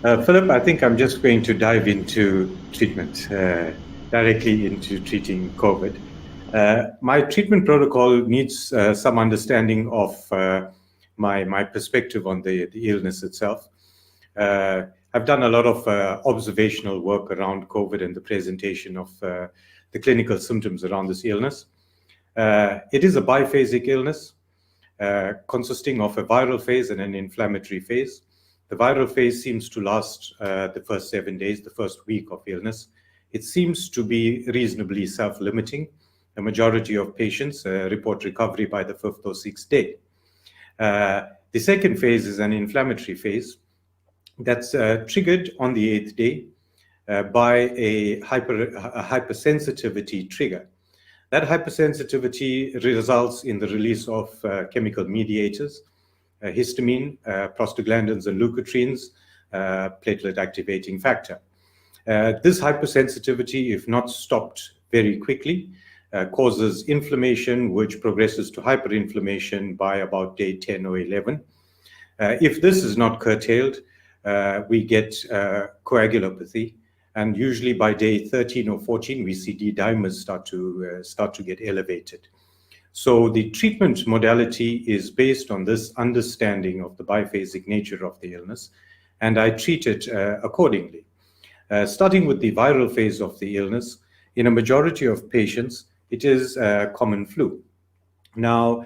Philip, I think I'm just going to dive into treatment, directly into treating COVID. My treatment protocol needs some understanding of my perspective on the illness itself. Uh, I've done a lot of observational work around COVID and the presentation of the clinical symptoms around this illness. It is a biphasic illness consisting of a viral phase and an inflammatory phase. The viral phase seems to last the first 7 days, the first week of illness. It seems to be reasonably self-limiting. The majority of patients report recovery by the fifth or sixth day. The second phase is an inflammatory phase that's triggered on the eighth day by a hypersensitivity trigger. That hypersensitivity results in the release of chemical mediators, histamine, prostaglandins, and leukotrienes, platelet activating factor. This hypersensitivity, if not stopped very quickly, causes inflammation, which progresses to hyperinflammation by about day 10 or 11. If this is not curtailed, we get coagulopathy, and usually by day 13 or 14, we see D-dimers start to get elevated. So the treatment modality is based on this understanding of the biphasic nature of the illness, and I treat it accordingly. Starting with the viral phase of the illness, in a majority of patients, it is common flu. Now,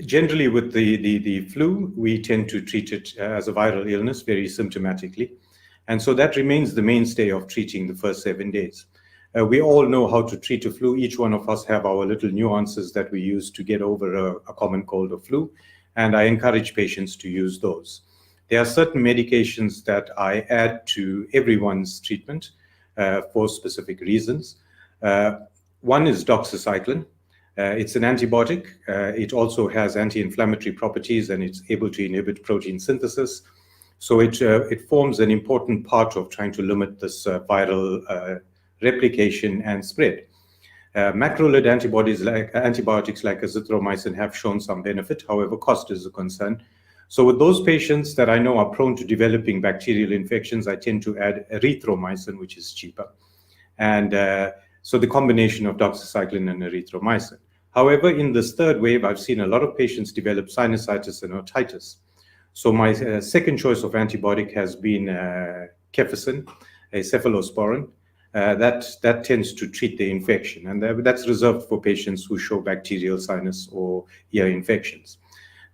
generally with the flu, we tend to treat it as a viral illness very symptomatically. And so that remains the mainstay of treating the first 7 days. We all know how to treat a flu. Each one of us have our little nuances that we use to get over a common cold or flu, and I encourage patients to use those. There are certain medications that I add to everyone's treatment for specific reasons. One is doxycycline. It's an antibiotic. It also has anti-inflammatory properties, and it's able to inhibit protein synthesis. So it forms an important part of trying to limit this viral replication and spread. Macrolide antibiotics like azithromycin have shown some benefit. However, cost is a concern. So with those patients that I know are prone to developing bacterial infections, I tend to add erythromycin, which is cheaper. And so the combination of doxycycline and erythromycin. However, in this third wave, I've seen a lot of patients develop sinusitis and otitis. So my second choice of antibiotic has been cefacin, a cephalosporin. That tends to treat the infection, and that's reserved for patients who show bacterial sinus or ear infections.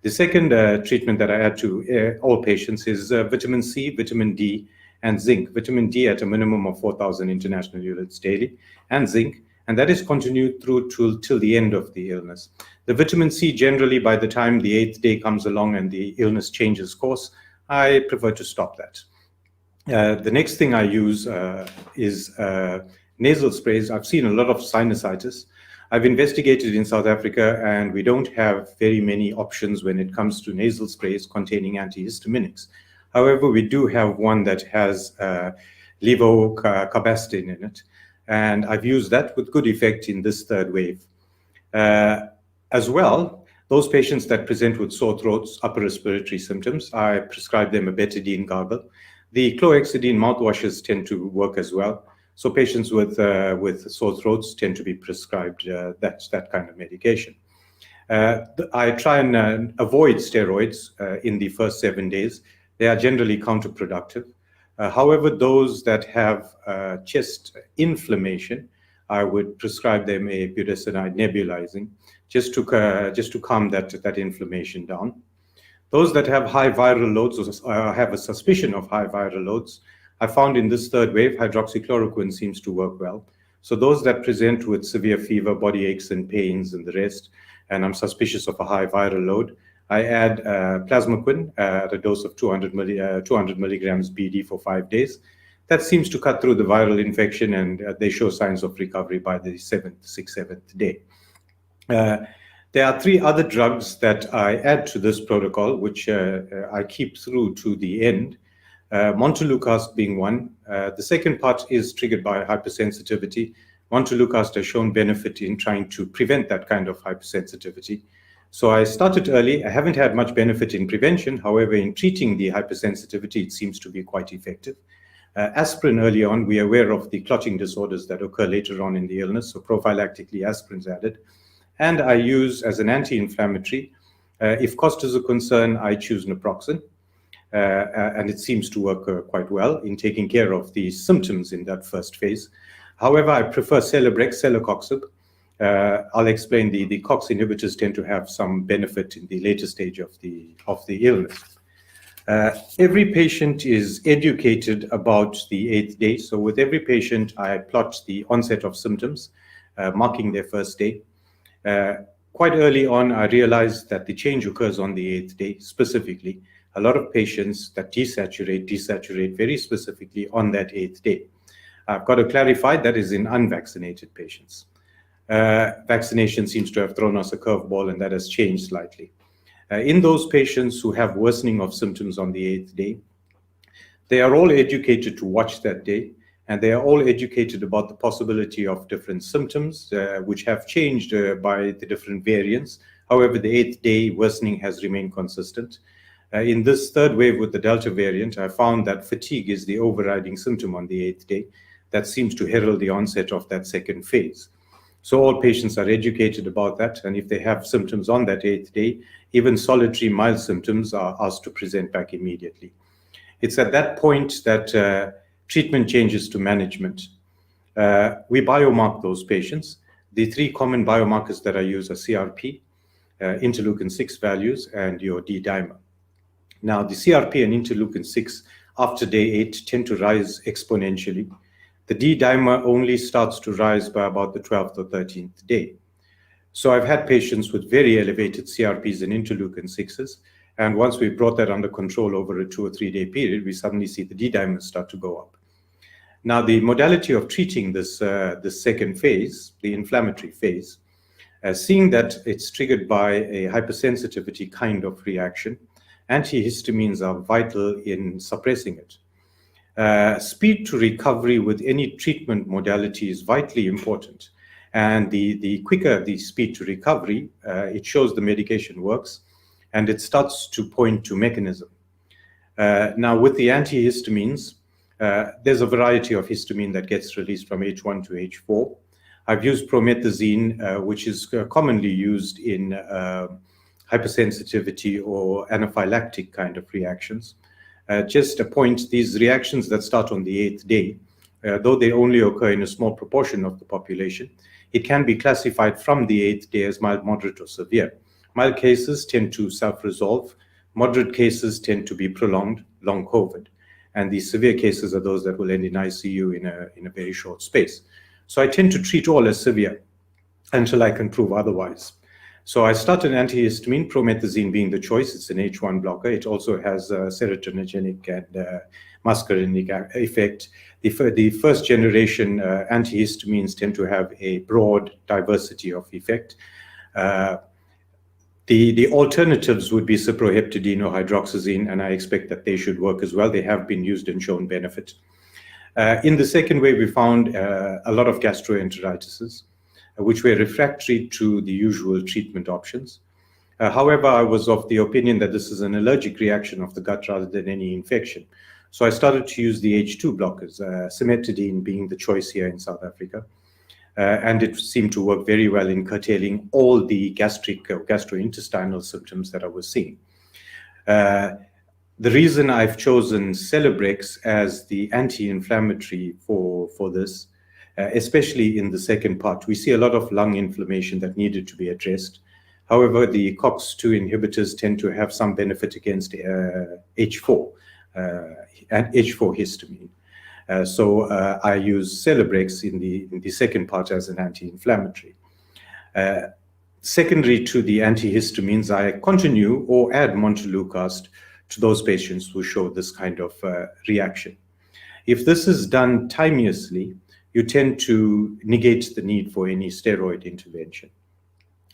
The second treatment that I add to all patients is vitamin C, vitamin D, and zinc. Vitamin D at a minimum of 4,000 international units daily, and zinc, and that is continued through till the end of the illness. The vitamin C, generally by the time the 8th day comes along and the illness changes course, I prefer to stop that. The next thing I use is nasal sprays. I've seen a lot of sinusitis. I've investigated in South Africa, and we don't have very many options when it comes to nasal sprays containing antihistaminics. However, we do have one that has levocarbastin in it, and I've used that with good effect in this third wave. As well, those patients that present with sore throats, upper respiratory symptoms, I prescribe them a betadine gargle. The chlorhexidine mouthwashes tend to work as well. So patients with sore throats tend to be prescribed that kind of medication. I try and avoid steroids in the first 7 days. They are generally counterproductive. However, those that have chest inflammation, I would prescribe them a budesonide nebulizing just to calm that inflammation down. Those that have high viral loads or have a suspicion of high viral loads, I found in this third wave, hydroxychloroquine seems to work well. So those that present with severe fever, body aches and pains and the rest, and I'm suspicious of a high viral load, I add plasmaquine at a dose of 200 milligrams BD for 5 days. That seems to cut through the viral infection, and they show signs of recovery by the 6th, 7th day. There are 3 other drugs that I add to this protocol, which I keep through to the end. Montelukast being one. The second part is triggered by hypersensitivity. Montelukast has shown benefit in trying to prevent that kind of hypersensitivity. So I started early. I haven't had much benefit in prevention. However, in treating the hypersensitivity, it seems to be quite effective. Aspirin early on, we are aware of the clotting disorders that occur later on in the illness, so prophylactically aspirin's added. And I use as an anti-inflammatory. If cost is a concern, I choose naproxen, and it seems to work quite well in taking care of the symptoms in that first phase. However, I prefer Celebrex, celecoxib. I'll explain the COX inhibitors tend to have some benefit in the later stage of the illness. Every patient is educated about the 8th day. So with every patient, I plot the onset of symptoms, marking their first day. Quite early on, I realized that the change occurs on the 8th day specifically. A lot of patients that desaturate very specifically on that 8th day. I've got to clarify that is in unvaccinated patients. Vaccination seems to have thrown us a curveball, and that has changed slightly. In those patients who have worsening of symptoms on the 8th day, they are all educated to watch that day, and they are all educated about the possibility of different symptoms, which have changed by the different variants. However, the 8th day worsening has remained consistent. In this third wave with the Delta variant, I found that fatigue is the overriding symptom on the 8th day. That seems to herald the onset of that second phase. So all patients are educated about that, and if they have symptoms on that 8th day, even solitary mild symptoms are asked to present back immediately. It's at that point that treatment changes to management. We biomark those patients. The 3 common biomarkers that I use are CRP, interleukin-6 values, and your D-dimer. Now, the CRP and interleukin-6 after day 8 tend to rise exponentially. The D-dimer only starts to rise by about the 12th or 13th day. So I've had patients with very elevated CRPs and interleukin-6s, and once we brought that under control over a 2 or 3 day period, we suddenly see the D-dimers start to go up. Now, the modality of treating this second phase, the inflammatory phase, seeing that it's triggered by a hypersensitivity kind of reaction, antihistamines are vital in suppressing it. Speed to recovery with any treatment modality is vitally important. And the quicker the speed to recovery, it shows the medication works, and it starts to point to mechanism. Now, with the antihistamines, there's a variety of histamine that gets released from H1 to H4. I've used promethazine, which is commonly used in hypersensitivity or anaphylactic kind of reactions. Just a point, these reactions that start on the 8th day, though they only occur in a small proportion of the population, it can be classified from the 8th day as mild, moderate, or severe. Mild cases tend to self-resolve. Moderate cases tend to be prolonged, long COVID. And the severe cases are those that will end in ICU in a very short space. So I tend to treat all as severe until I can prove otherwise. So I started antihistamine, promethazine being the choice. It's an H1 blocker. It also has a serotonergic and muscarinic effect. The first generation antihistamines tend to have a broad diversity of effect. The alternatives would be cyproheptadine or hydroxyzine, and I expect that they should work as well. They have been used and shown benefit. In the second wave, we found a lot of gastroenteritises, which were refractory to the usual treatment options. However, I was of the opinion that this is an allergic reaction of the gut rather than any infection. So I started to use the H2 blockers, cimetidine being the choice here in South Africa. And it seemed to work very well in curtailing all the gastric or gastrointestinal symptoms that I was seeing. The reason I've chosen Celebrex as the anti-inflammatory for this, especially in the second part, we see a lot of lung inflammation that needed to be addressed. However, the COX-2 inhibitors tend to have some benefit against H4 and H4 histamine. So I use Celebrex in the second part as an anti-inflammatory. Secondary to the antihistamines, I continue or add montelukast to those patients who show this kind of reaction. If this is done timeously, you tend to negate the need for any steroid intervention.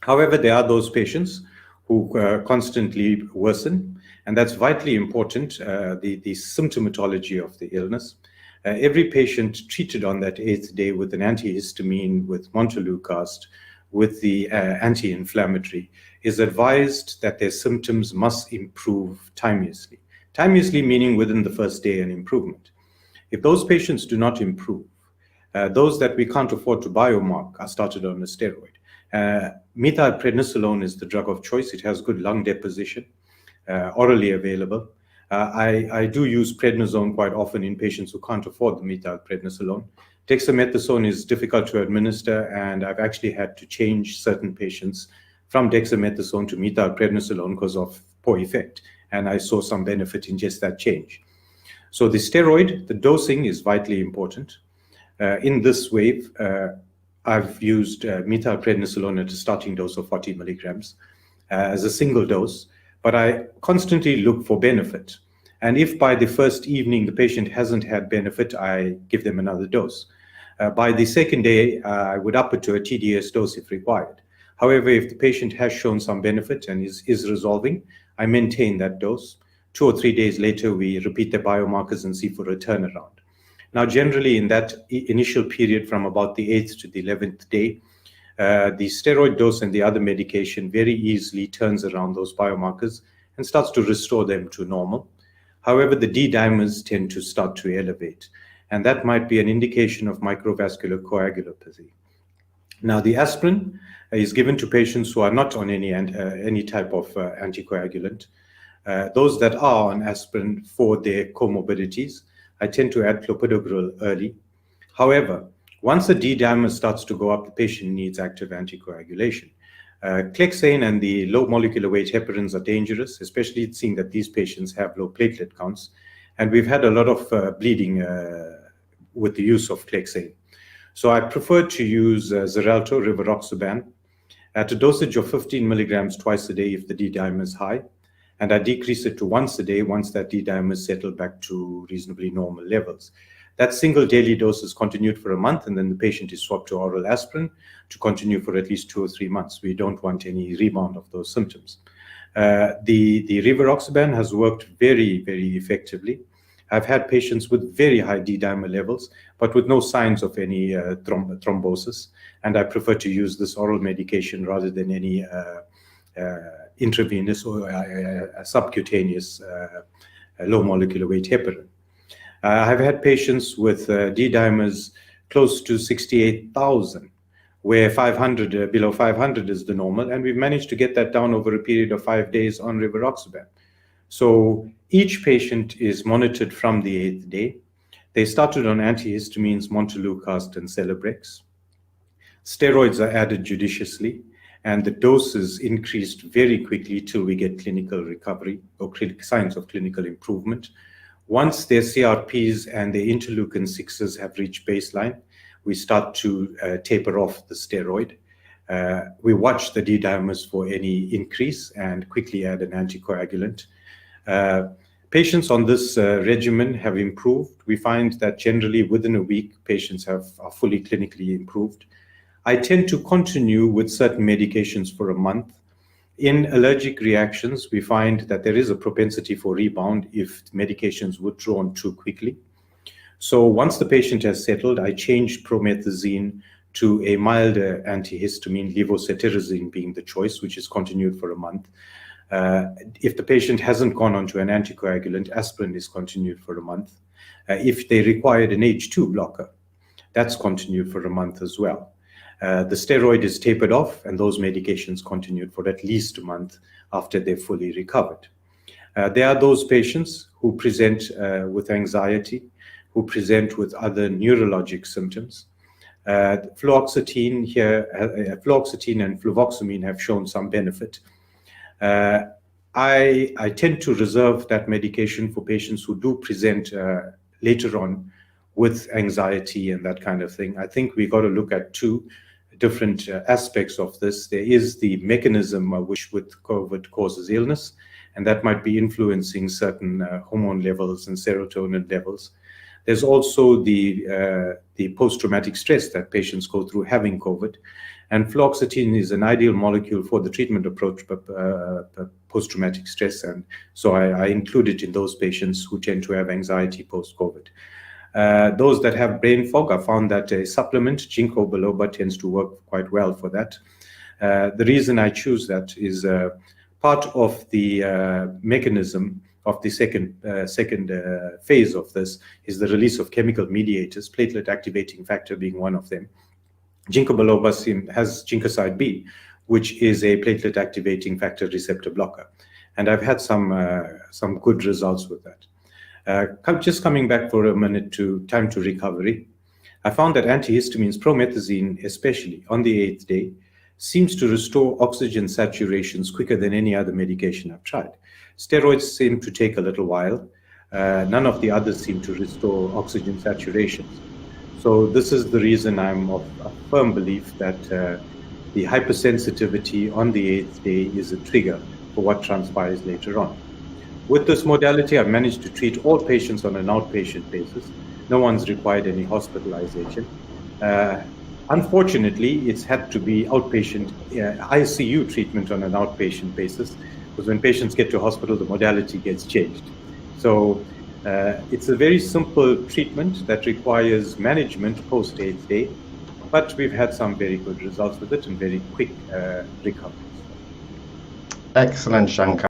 However, there are those patients who constantly worsen, and that's vitally important, the symptomatology of the illness. Every patient treated on that 8th day with an antihistamine with montelukast with the anti-inflammatory is advised that their symptoms must improve timeously. Timeously meaning within the first day an improvement. If those patients do not improve, those that we can't afford to biomark are started on a steroid. Methylprednisolone is the drug of choice. It has good lung deposition, orally available. I do use prednisone quite often in patients who can't afford the methylprednisolone. Dexamethasone is difficult to administer, and I've actually had to change certain patients from dexamethasone to methylprednisolone because of poor effect, and I saw some benefit in just that change. So the steroid, the dosing is vitally important. In this wave, I've used methylprednisolone at a starting dose of 40 milligrams as a single dose, but I constantly look for benefit. And if by the first evening the patient hasn't had benefit, I give them another dose. By the second day, I would up it to a TDS dose if required. However, if the patient has shown some benefit and is resolving, I maintain that dose. 2 or 3 days later, we repeat the biomarkers and see for a turnaround. Now, generally in that initial period from about the 8th to the 11th day, the steroid dose and the other medication very easily turns around those biomarkers and starts to restore them to normal. However, the D-dimers tend to start to elevate, and that might be an indication of microvascular coagulopathy. Now, the aspirin is given to patients who are not on any type of anticoagulant. Those that are on aspirin for their comorbidities, I tend to add clopidogrel early. However, once the D-dimer starts to go up, the patient needs active anticoagulation. Clexane and the low molecular weight heparins are dangerous, especially seeing that these patients have low platelet counts. And we've had a lot of bleeding with the use of Clexane. So I prefer to use Xarelto, rivaroxaban, at a dosage of 15 milligrams twice a day if the D-dimer is high. And I decrease it to once a day once that D-dimer is settled back to reasonably normal levels. That single daily dose is continued for a month, and then the patient is swapped to oral aspirin to continue for at least 2 or 3 months. We don't want any rebound of those symptoms. The rivaroxaban has worked very, very effectively. I've had patients with very high D-dimer levels, but with no signs of any thrombosis, and I prefer to use this oral medication rather than any intravenous or subcutaneous low molecular weight heparin. I've had patients with D-dimers close to 68,000, where 500, below 500 is the normal, and we've managed to get that down over a period of 5 days on rivaroxaban. So each patient is monitored from the 8th day. They started on antihistamines, Montelukast and Celebrex. Steroids are added judiciously, and the doses increased very quickly till we get clinical recovery or signs of clinical improvement. Once their CRPs and their interleukin-6s have reached baseline, we start to taper off the steroid. We watch the D-dimers for any increase and quickly add an anticoagulant. Patients on this regimen have improved. We find that generally within a week, patients are fully clinically improved. I tend to continue with certain medications for a month. In allergic reactions, we find that there is a propensity for rebound if medications withdrawn too quickly. So once the patient has settled, I change promethazine to a milder antihistamine, levocetirizine being the choice, which is continued for a month. If the patient hasn't gone on to an anticoagulant, aspirin is continued for a month. If they required an H2 blocker, that's continued for a month as well. The steroid is tapered off, and those medications continued for at least a month after they're fully recovered. There are those patients who present with anxiety, who present with other neurologic symptoms. Fluoxetine and fluvoxamine have shown some benefit. I tend to reserve that medication for patients who do present later on with anxiety and that kind of thing. I think we've got to look at two different aspects of this. There is the mechanism which with COVID causes illness, and that might be influencing certain hormone levels and serotonin levels. There's also the post-traumatic stress that patients go through having COVID, and fluoxetine is an ideal molecule for the treatment approach, post-traumatic stress, and so I include it in those patients who tend to have anxiety post-COVID. Those that have brain fog, I found that a supplement, ginkgo biloba, tends to work quite well for that. The reason I choose that is part of the mechanism of the second phase of this is the release of chemical mediators, platelet activating factor being one of them. Ginkgo biloba has ginkoside B, which is a platelet activating factor receptor blocker. And I've had some good results with that. Just coming back for a minute to time to recovery, I found that antihistamines, promethazine especially, on the 8th day, seems to restore oxygen saturations quicker than any other medication I've tried. Steroids seem to take a little while. None of the others seem to restore oxygen saturations. So this is the reason I'm of a firm belief that the hypersensitivity on the 8th day is a trigger for what transpires later on. With this modality, I've managed to treat all patients on an outpatient basis. No one's required any hospitalization. Unfortunately, it's had to be outpatient ICU treatment on an outpatient basis, because when patients get to hospital, the modality gets changed. So it's a very simple treatment that requires management post 8th day, but we've had some very good results with it and very quick recoveries. Excellent, Shankar.